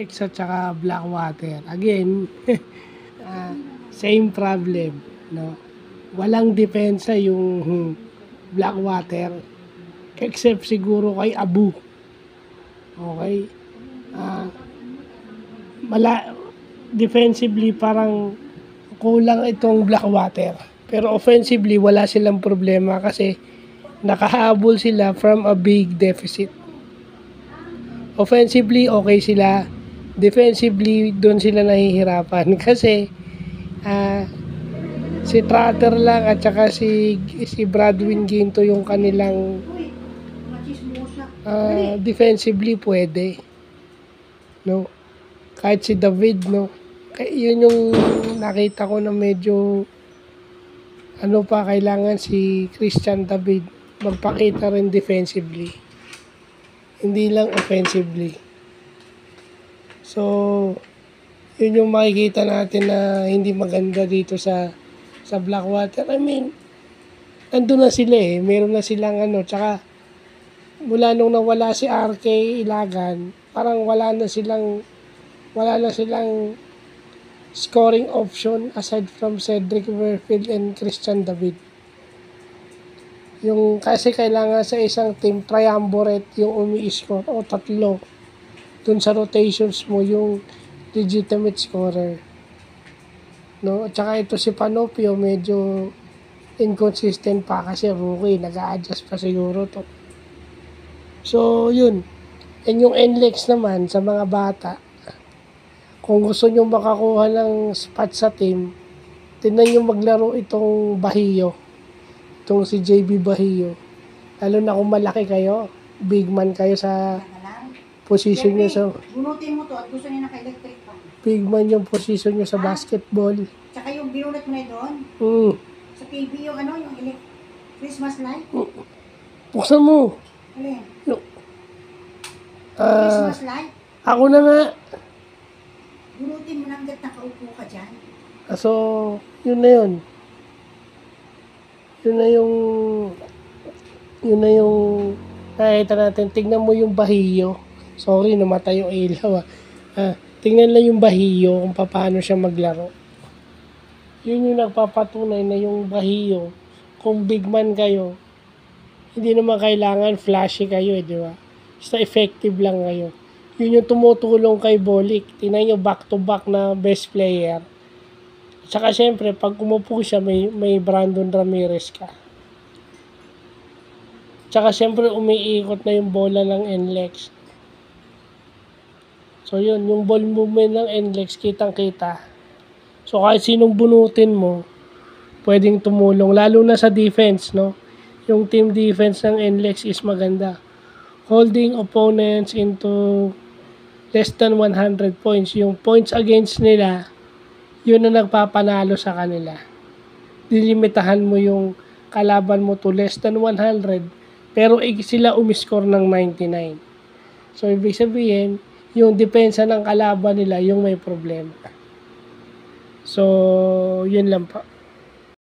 X at saka Blackwater. Again, same problem, no? Walang depensa yung Blackwater except siguro kay Abu. Okay? Ah, defensively parang kulang itong Blackwater. Pero offensively wala silang problema kasi nakahabol sila from a big deficit. Offensively okay sila, defensively doon sila nahihirapan kasi si Trotter lang at saka si Bradwin Ginto yung kanilang defensively pwede, no, kahit si David, no, yun yung nakita ko na medyo ano pa, kailangan si Christian David magpakita rin defensively, hindi lang offensively. So yun yung makikita natin na hindi maganda dito sa Blackwater. I mean, andun na sila meron na silang tsaka mula nung nawala si RK Ilagan, parang wala na silang scoring option aside from Cedric Werfield and Christian David. Yung kasi kailangan sa isang team triumvirate yung umi-score o tatlo dun sa rotations mo yung legitimate scorer, no? At saka ito si Panopio medyo inconsistent pa kasi rookie, nag-a-adjust pa siguro to. So yun, and yung NLEX naman sa mga bata, kung gusto nyo makakuha ng spot sa team, tingnan nyo maglaro itong Bahio, itong si JB Bahio, lalo na kung malaki kayo, big man kayo sa position nyo sa bunutin mo to at gusto niya naka-electric pa. Big man yung position nyo sa basketball. Tsaka yung binulat mo na doon, sa TV yung yung Christmas light. Buksan mo. Alin? Christmas light? Ako na nga. Bunutin mo lang nakaupo ka dyan. So, yun na yun. Yun na yung nakita natin. Tignan mo yung Bahio. Sorry, namatay yung ilaw. Tingnan lang yung Bahio kung paano siya maglaro. Yun yung nagpapatunay na yung Bahio, kung big man kayo, hindi naman kailangan flashy kayo, di ba? Basta effective lang kayo. Yun yung tumutulong kay Bolik. Tingnan nyo back-to-back na best player. Tsaka syempre, pag umupo siya, may Brandon Ramirez ka. Tsaka syempre, umiikot na yung bola ng NLEX. So yun, yung ball movement ng NLEX, kitang-kita. So kahit sinong bunutin mo, pwedeng tumulong. Lalo na sa defense, no? Yung team defense ng NLEX is maganda. Holding opponents into less than 100 points. Yung points against nila, yun na nagpapanalo sa kanila. Dilimitahan mo yung kalaban mo to less than 100, pero sila umiscore ng 99. So ibig sabihin, yung depensa ng kalaban nila yung may problema. So yun lang pa.